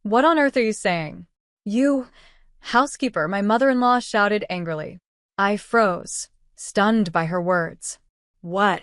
What on earth are you saying? You, housekeeper, my mother-in-law shouted angrily. I froze, stunned by her words. What?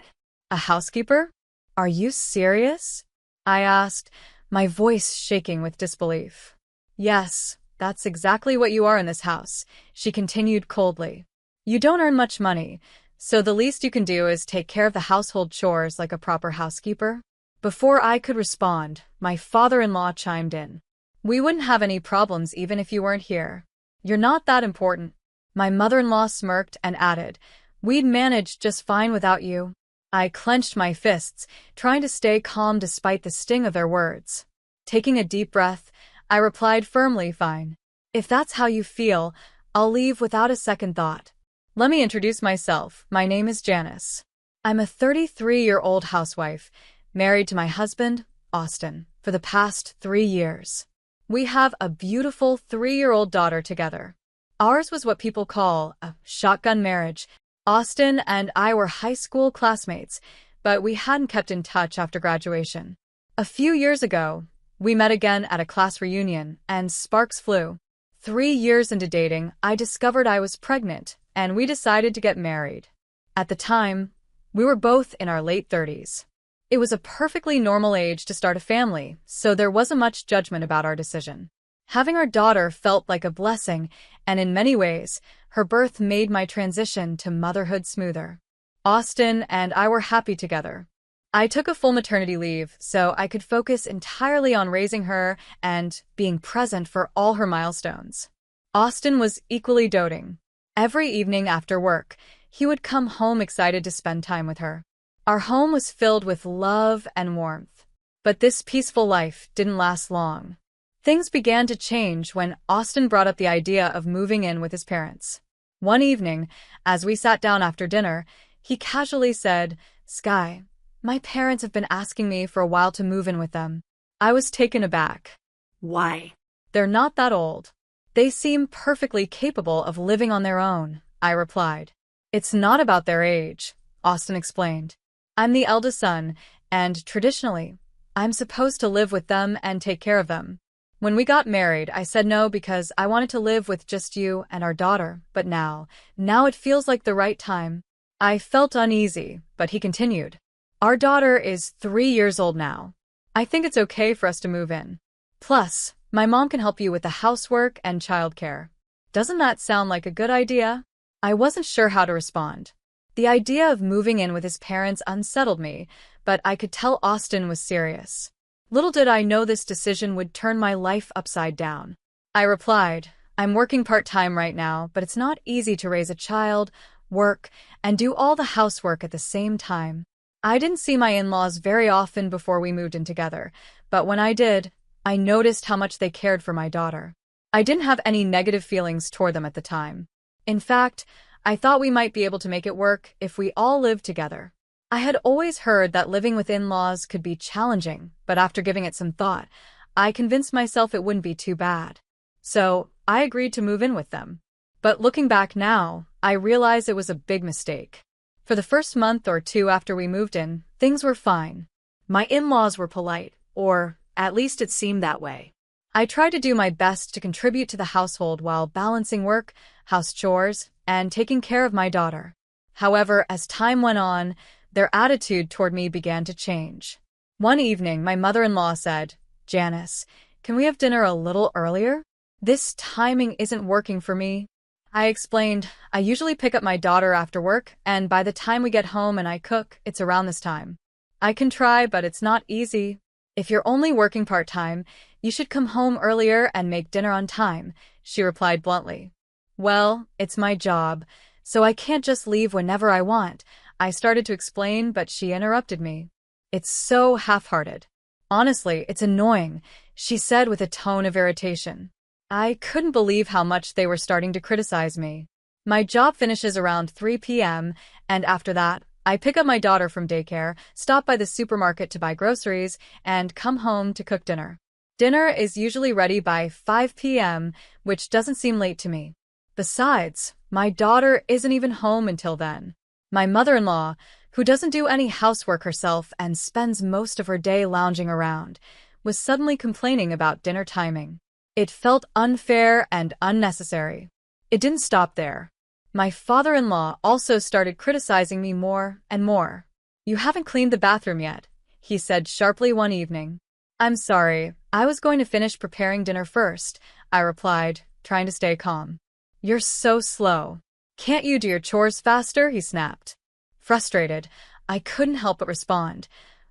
A housekeeper? Are you serious? I asked, my voice shaking with disbelief. Yes, that's exactly what you are in this house, she continued coldly. You don't earn much money, so the least you can do is take care of the household chores like a proper housekeeper. Before I could respond, my father-in-law chimed in. We wouldn't have any problems even if you weren't here. You're not that important. My mother-in-law smirked and added, we'd manage just fine without you. I clenched my fists, trying to stay calm despite the sting of their words. Taking a deep breath, I replied firmly, fine. If that's how you feel, I'll leave without a second thought. Let me introduce myself. My name is Janice. I'm a 33-year-old housewife, married to my husband, Austin, for the past 3 years. We have a beautiful 3-year-old daughter together. Ours was what people call a shotgun marriage. Austin and I were high school classmates, but we hadn't kept in touch after graduation. A few years ago, we met again at a class reunion, and sparks flew. 3 years into dating, I discovered I was pregnant, and we decided to get married. At the time, we were both in our late 30s. It was a perfectly normal age to start a family, so there wasn't much judgment about our decision. Having our daughter felt like a blessing, and in many ways, her birth made my transition to motherhood smoother. Austin and I were happy together. I took a full maternity leave so I could focus entirely on raising her and being present for all her milestones. Austin was equally doting. Every evening after work, he would come home excited to spend time with her. Our home was filled with love and warmth. But this peaceful life didn't last long. Things began to change when Austin brought up the idea of moving in with his parents. One evening, as we sat down after dinner, he casually said, Sky, my parents have been asking me for a while to move in with them. I was taken aback. Why? They're not that old. They seem perfectly capable of living on their own, I replied. It's not about their age, Austin explained. I'm the eldest son, and traditionally, I'm supposed to live with them and take care of them. When we got married, I said no because I wanted to live with just you and our daughter, but now it feels like the right time. I felt uneasy, but he continued. Our daughter is 3 years old now. I think it's okay for us to move in. Plus, my mom can help you with the housework and childcare. Doesn't that sound like a good idea? I wasn't sure how to respond. The idea of moving in with his parents unsettled me, but I could tell Austin was serious. Little did I know this decision would turn my life upside down. I replied, I'm working part-time right now, but it's not easy to raise a child, work, and do all the housework at the same time. I didn't see my in-laws very often before we moved in together, but when I did, I noticed how much they cared for my daughter. I didn't have any negative feelings toward them at the time. In fact, I thought we might be able to make it work if we all lived together. I had always heard that living with in-laws could be challenging, but after giving it some thought, I convinced myself it wouldn't be too bad. So, I agreed to move in with them. But looking back now, I realize it was a big mistake. For the first month or two after we moved in, things were fine. My in-laws were polite, or at least it seemed that way. I tried to do my best to contribute to the household while balancing work, house chores, and taking care of my daughter. However, as time went on, their attitude toward me began to change. One evening, my mother-in-law said, Janice, can we have dinner a little earlier? This timing isn't working for me. I explained, I usually pick up my daughter after work, and by the time we get home and I cook, it's around this time. I can try, but it's not easy. If you're only working part-time, you should come home earlier and make dinner on time, she replied bluntly. Well, it's my job, so I can't just leave whenever I want. I started to explain, but she interrupted me. It's so half-hearted. Honestly, it's annoying, she said with a tone of irritation. I couldn't believe how much they were starting to criticize me. My job finishes around 3 p.m., and after that, I pick up my daughter from daycare, stop by the supermarket to buy groceries, and come home to cook dinner. Dinner is usually ready by 5 p.m., which doesn't seem late to me. Besides, my daughter isn't even home until then. My mother-in-law, who doesn't do any housework herself and spends most of her day lounging around, was suddenly complaining about dinner timing. It felt unfair and unnecessary. It didn't stop there. My father-in-law also started criticizing me more and more. "You haven't cleaned the bathroom yet," he said sharply one evening. "I'm sorry, I was going to finish preparing dinner first," I replied, trying to stay calm. "You're so slow. Can't you do your chores faster?" he snapped. Frustrated, I couldn't help but respond,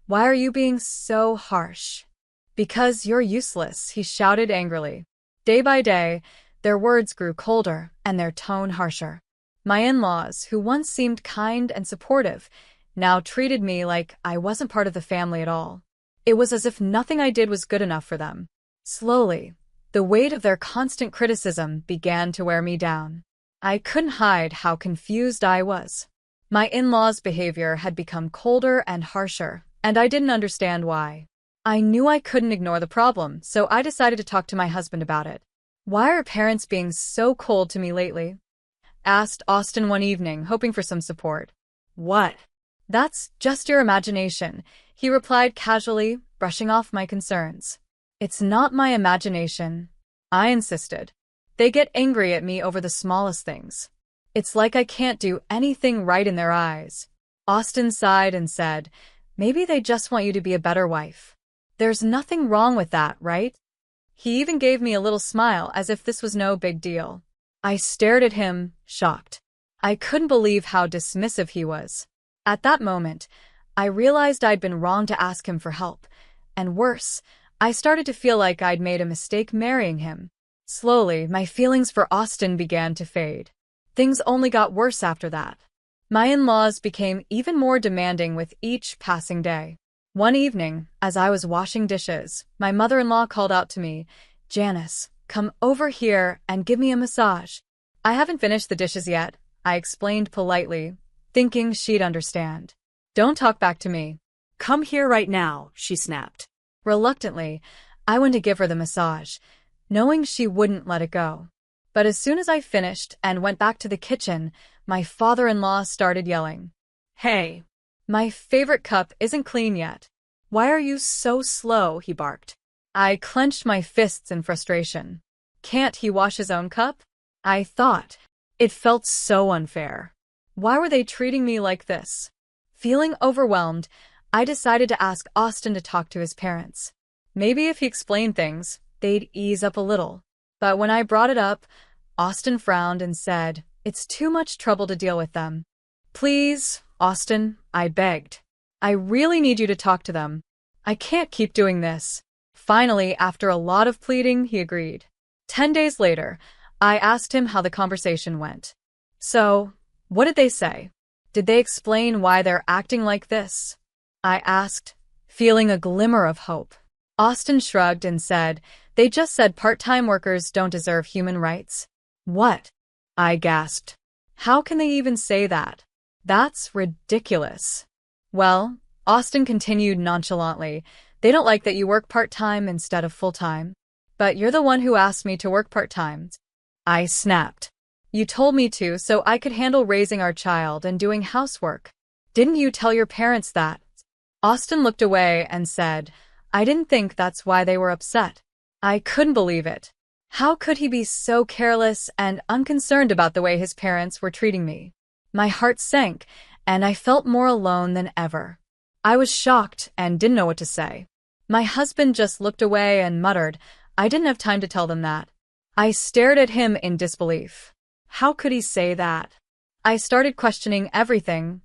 "Why are you being so harsh?" "Because you're useless," he shouted angrily. Day by day, their words grew colder and their tone harsher. My in-laws, who once seemed kind and supportive, now treated me like I wasn't part of the family at all. It was as if nothing I did was good enough for them. Slowly, the weight of their constant criticism began to wear me down. I couldn't hide how confused I was. My in-laws' behavior had become colder and harsher, and I didn't understand why. I knew I couldn't ignore the problem, so I decided to talk to my husband about it. "Why are parents being so cold to me lately?" asked Austin one evening, hoping for some support. "What? That's just your imagination," he replied casually, brushing off my concerns. "It's not my imagination," I insisted. "They get angry at me over the smallest things. It's like I can't do anything right in their eyes." Austin sighed and said, "Maybe they just want you to be a better wife. There's nothing wrong with that, right?" He even gave me a little smile as if this was no big deal. I stared at him, shocked. I couldn't believe how dismissive he was. At that moment, I realized I'd been wrong to ask him for help, and worse, I started to feel like I'd made a mistake marrying him. Slowly, my feelings for Austin began to fade. Things only got worse after that. My in-laws became even more demanding with each passing day. One evening, as I was washing dishes, my mother-in-law called out to me, "Janice, come over here and give me a massage." "I haven't finished the dishes yet," I explained politely, thinking she'd understand. "Don't talk back to me." "Come here right now," she snapped. Reluctantly, I went to give her the massage, knowing she wouldn't let it go. But as soon as I finished and went back to the kitchen, my father-in-law started yelling. "Hey, "My favorite cup isn't clean yet." why are you so slow?" he barked. I clenched my fists in frustration. Can't he wash his own cup? I thought. It felt so unfair. Why were they treating me like this? Feeling overwhelmed, I decided to ask Austin to talk to his parents. Maybe if he explained things, they'd ease up a little. But when I brought it up, Austin frowned and said, "It's too much trouble to deal with them." "Please, Austin," I begged. "I really need you to talk to them. I can't keep doing this." Finally, after a lot of pleading, he agreed. 10 days later, I asked him how the conversation went. "So, what did they say? Did they explain why they're acting like this?" I asked, feeling a glimmer of hope. Austin shrugged and said, "They just said part-time workers don't deserve human rights." "What?" I gasped. "How can they even say that? That's ridiculous." "Well," Austin continued nonchalantly, "they don't like that you work part-time instead of full-time. But you're the one who asked me to work part-time." I snapped. "You told me to so I could handle raising our child and doing housework. Didn't you tell your parents that?" Austin looked away and said, "I didn't think that's why they were upset." I couldn't believe it. How could he be so careless and unconcerned about the way his parents were treating me? My heart sank, and I felt more alone than ever. I was shocked and didn't know what to say. My husband just looked away and muttered, "I didn't have time to tell them that." I stared at him in disbelief. How could he say that? I started questioning everything.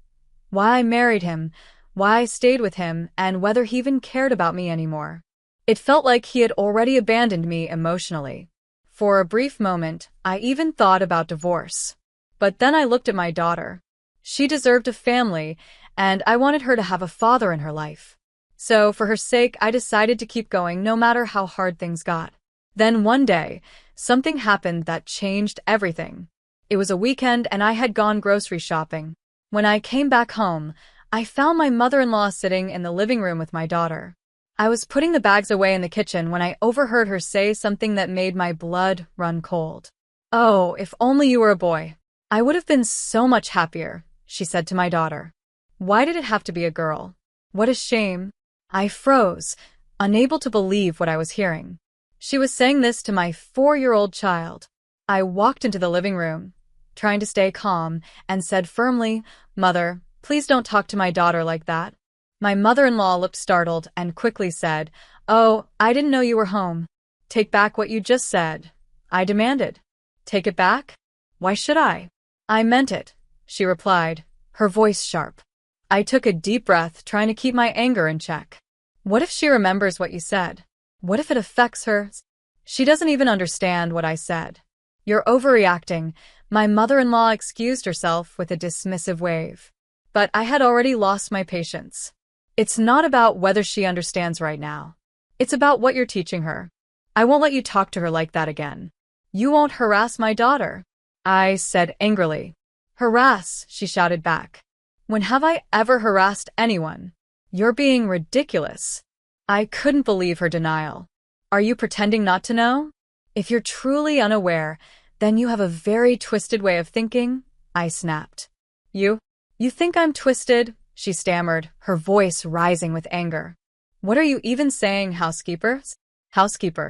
Why I married him, why I stayed with him, and whether he even cared about me anymore. It felt like he had already abandoned me emotionally. For a brief moment, I even thought about divorce. But then I looked at my daughter. She deserved a family, and I wanted her to have a father in her life. So, for her sake, I decided to keep going no matter how hard things got. Then one day, something happened that changed everything. It was a weekend and I had gone grocery shopping. When I came back home, I found my mother-in-law sitting in the living room with my daughter. I was putting the bags away in the kitchen when I overheard her say something that made my blood run cold. "Oh, if only you were a boy. I would have been so much happier," she said to my daughter. "Why did it have to be a girl? What a shame." I froze, unable to believe what I was hearing. She was saying this to my 4-year-old child. I walked into the living room, trying to stay calm, and said firmly, "Mother, please don't talk to my daughter like that." My mother-in-law looked startled and quickly said, "Oh, I didn't know you were home. Take back what you just said," I demanded. "Take it back? Why should I?" "I meant it," she replied, her voice sharp. I took a deep breath, trying to keep my anger in check. What if she remembers what you said? What if it affects her? She doesn't even understand what I said. "You're overreacting," my mother-in-law excused herself with a dismissive wave. But I had already lost my patience. "It's not about whether she understands right now. It's about what you're teaching her. I won't let you talk to her like that again. You won't harass my daughter," I said angrily. "Harass," she shouted back. "When have I ever harassed anyone? You're being ridiculous." I couldn't believe her denial. "Are you pretending not to know? If you're truly unaware, then you have a very twisted way of thinking," I snapped. You think I'm twisted?" she stammered, her voice rising with anger. "What are you even saying, housekeeper?" "Housekeeper,"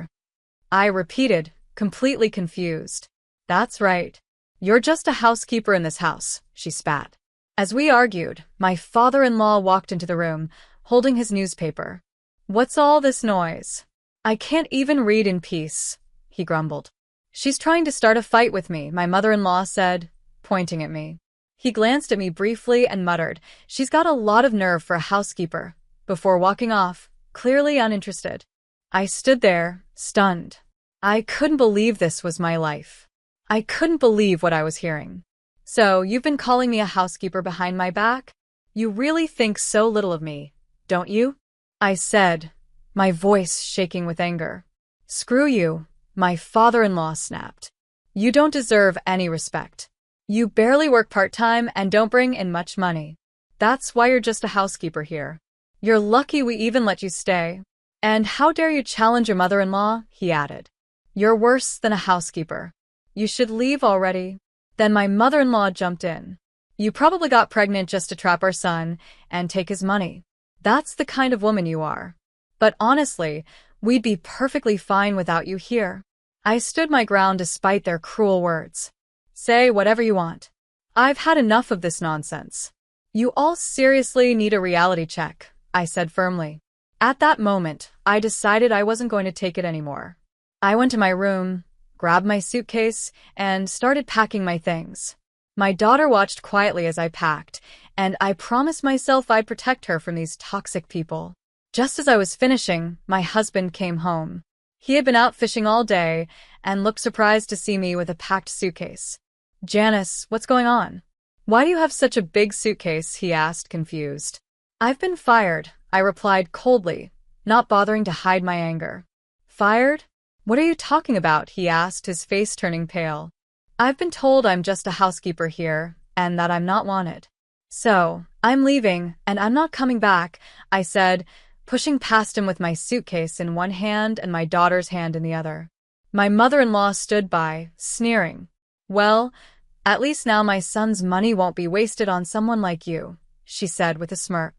I repeated, completely confused. "That's right. You're just a housekeeper in this house," she spat. As we argued, my father-in-law walked into the room, holding his newspaper. "What's all this noise? I can't even read in peace," he grumbled. "She's trying to start a fight with me," my mother-in-law said, pointing at me. He glanced at me briefly and muttered, "She's got a lot of nerve for a housekeeper," before walking off, clearly uninterested. I stood there, stunned. I couldn't believe this was my life. I couldn't believe what I was hearing. "So, you've been calling me a housekeeper behind my back? You really think so little of me, don't you?" I said, my voice shaking with anger. "Screw you," my father-in-law snapped. "You don't deserve any respect. You barely work part-time and don't bring in much money. That's why you're just a housekeeper here. You're lucky we even let you stay. And how dare you challenge your mother-in-law?" he added. "You're worse than a housekeeper. You should leave already." Then my mother-in-law jumped in. "You probably got pregnant just to trap our son and take his money. That's the kind of woman you are. But honestly, we'd be perfectly fine without you here." I stood my ground despite their cruel words. "Say whatever you want. I've had enough of this nonsense. You all seriously need a reality check," I said firmly. At that moment, I decided I wasn't going to take it anymore. I went to my room, grabbed my suitcase, and started packing my things. My daughter watched quietly as I packed, and I promised myself I'd protect her from these toxic people. Just as I was finishing, my husband came home. He had been out fishing all day and looked surprised to see me with a packed suitcase. "Janice, what's going on? Why do you have such a big suitcase?" he asked, confused. "I've been fired," I replied coldly, not bothering to hide my anger. "Fired? What are you talking about?" he asked, his face turning pale. "I've been told I'm just a housekeeper here and that I'm not wanted. So, I'm leaving and I'm not coming back," I said, pushing past him with my suitcase in one hand and my daughter's hand in the other. My mother-in-law stood by, sneering. "Well, at least now my son's money won't be wasted on someone like you," she said with a smirk.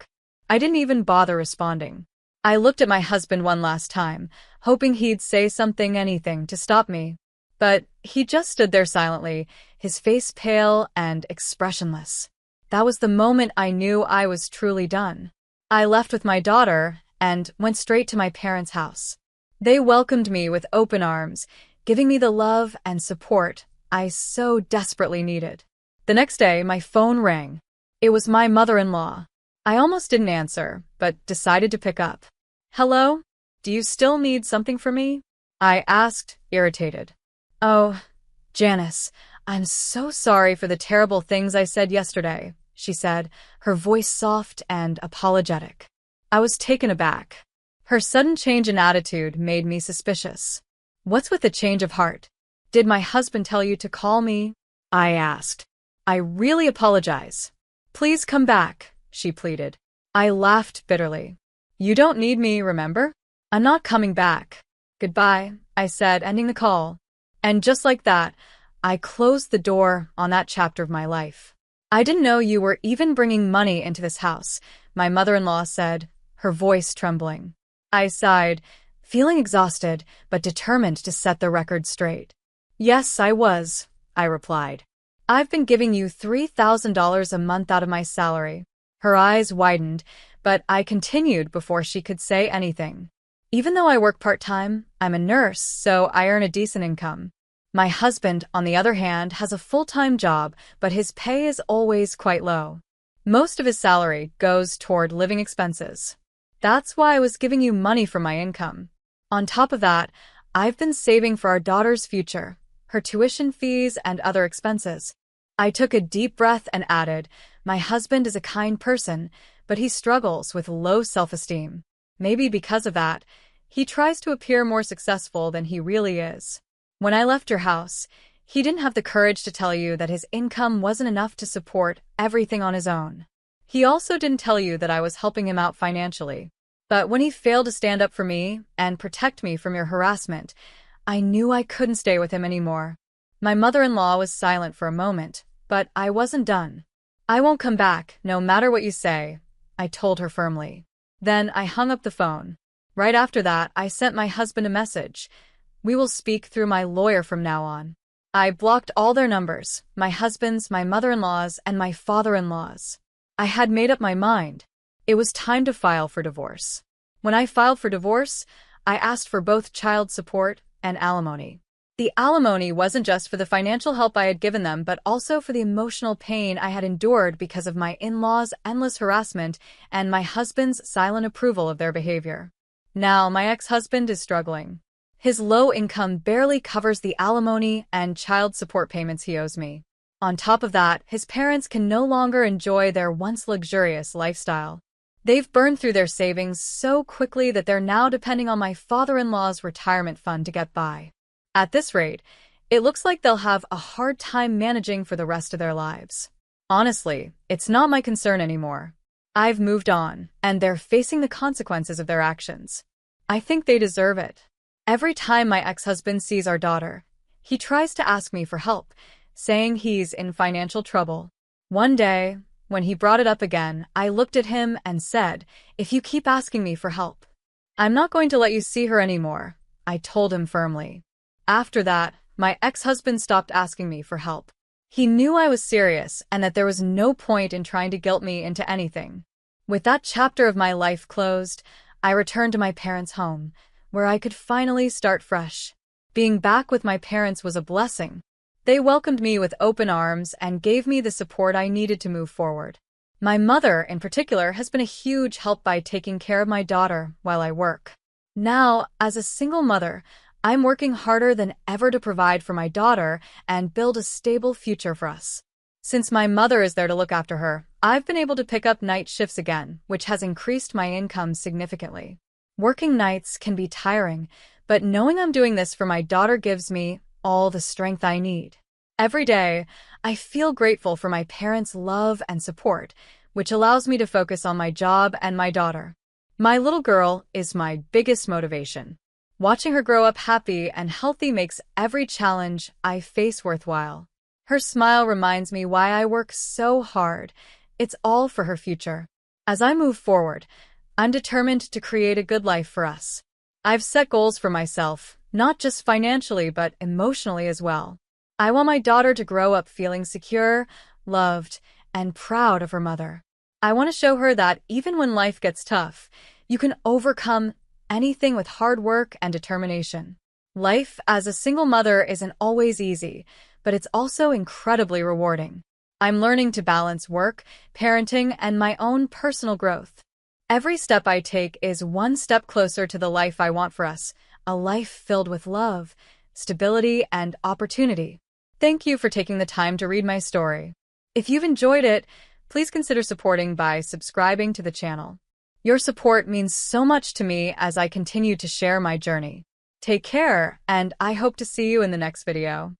I didn't even bother responding. I looked at my husband one last time, hoping he'd say something, anything, to stop me. But he just stood there silently, his face pale and expressionless. That was the moment I knew I was truly done. I left with my daughter and went straight to my parents' house. They welcomed me with open arms, giving me the love and support I so desperately needed. The next day, my phone rang. It was my mother-in-law. I almost didn't answer, but decided to pick up. "Hello? Do you still need something from me?" I asked, irritated. "Oh, Janice, I'm so sorry for the terrible things I said yesterday," she said, her voice soft and apologetic. I was taken aback. Her sudden change in attitude made me suspicious. "What's with the change of heart? Did my husband tell you to call me?" I asked. "I really apologize. Please come back," she pleaded. I laughed bitterly. "You don't need me, remember? I'm not coming back. Goodbye," I said, ending the call. And just like that, I closed the door on that chapter of my life. "I didn't know you were even bringing money into this house," my mother-in-law said, her voice trembling. I sighed, feeling exhausted but determined to set the record straight. Yes, I was, I replied. I've been giving you $3,000 a month out of my salary. Her eyes widened, but I continued before she could say anything. Even though I work part-time, I'm a nurse, so I earn a decent income. My husband, on the other hand, has a full-time job, but his pay is always quite low. Most of his salary goes toward living expenses. That's why I was giving you money from my income. On top of that, I've been saving for our daughter's future, her tuition fees and other expenses. I took a deep breath and added, my husband is a kind person, but he struggles with low self-esteem. Maybe because of that, he tries to appear more successful than he really is. When I left your house, he didn't have the courage to tell you that his income wasn't enough to support everything on his own. He also didn't tell you that I was helping him out financially. But when he failed to stand up for me and protect me from your harassment, I knew I couldn't stay with him anymore. My mother-in-law was silent for a moment, but I wasn't done. I won't come back, no matter what you say, I told her firmly. Then I hung up the phone. Right after that, I sent my husband a message. We will speak through my lawyer from now on. I blocked all their numbers, my husband's, my mother-in-law's, and my father-in-law's. I had made up my mind. It was time to file for divorce. When I filed for divorce, I asked for both child support and alimony. The alimony wasn't just for the financial help I had given them, but also for the emotional pain I had endured because of my in-laws' endless harassment and my husband's silent approval of their behavior. Now, my ex-husband is struggling. His low income barely covers the alimony and child support payments he owes me. On top of that, his parents can no longer enjoy their once luxurious lifestyle. They've burned through their savings so quickly that they're now depending on my father-in-law's retirement fund to get by. At this rate, it looks like they'll have a hard time managing for the rest of their lives. Honestly, it's not my concern anymore. I've moved on, and they're facing the consequences of their actions. I think they deserve it. Every time my ex-husband sees our daughter, he tries to ask me for help, saying he's in financial trouble. One day, when he brought it up again, I looked at him and said, if you keep asking me for help, I'm not going to let you see her anymore, I told him firmly. After that, my ex-husband stopped asking me for help. He knew I was serious and that there was no point in trying to guilt me into anything. With that chapter of my life closed, I returned to my parents' home, where I could finally start fresh. Being back with my parents was a blessing. They welcomed me with open arms and gave me the support I needed to move forward. My mother, in particular, has been a huge help by taking care of my daughter while I work. Now, as a single mother, I'm working harder than ever to provide for my daughter and build a stable future for us. Since my mother is there to look after her, I've been able to pick up night shifts again, which has increased my income significantly. Working nights can be tiring, but knowing I'm doing this for my daughter gives me all the strength I need. Every day, I feel grateful for my parents' love and support, which allows me to focus on my job and my daughter. My little girl is my biggest motivation. Watching her grow up happy and healthy makes every challenge I face worthwhile. Her smile reminds me why I work so hard. It's all for her future. As I move forward, I'm determined to create a good life for us. I've set goals for myself, not just financially but emotionally as well. I want my daughter to grow up feeling secure, loved, and proud of her mother. I want to show her that even when life gets tough, you can overcome anything with hard work and determination. Life as a single mother isn't always easy, but it's also incredibly rewarding. I'm learning to balance work, parenting, and my own personal growth. Every step I take is one step closer to the life I want for us, a life filled with love, stability, and opportunity. Thank you for taking the time to read my story. If you've enjoyed it, please consider supporting by subscribing to the channel. Your support means so much to me as I continue to share my journey. Take care, and I hope to see you in the next video.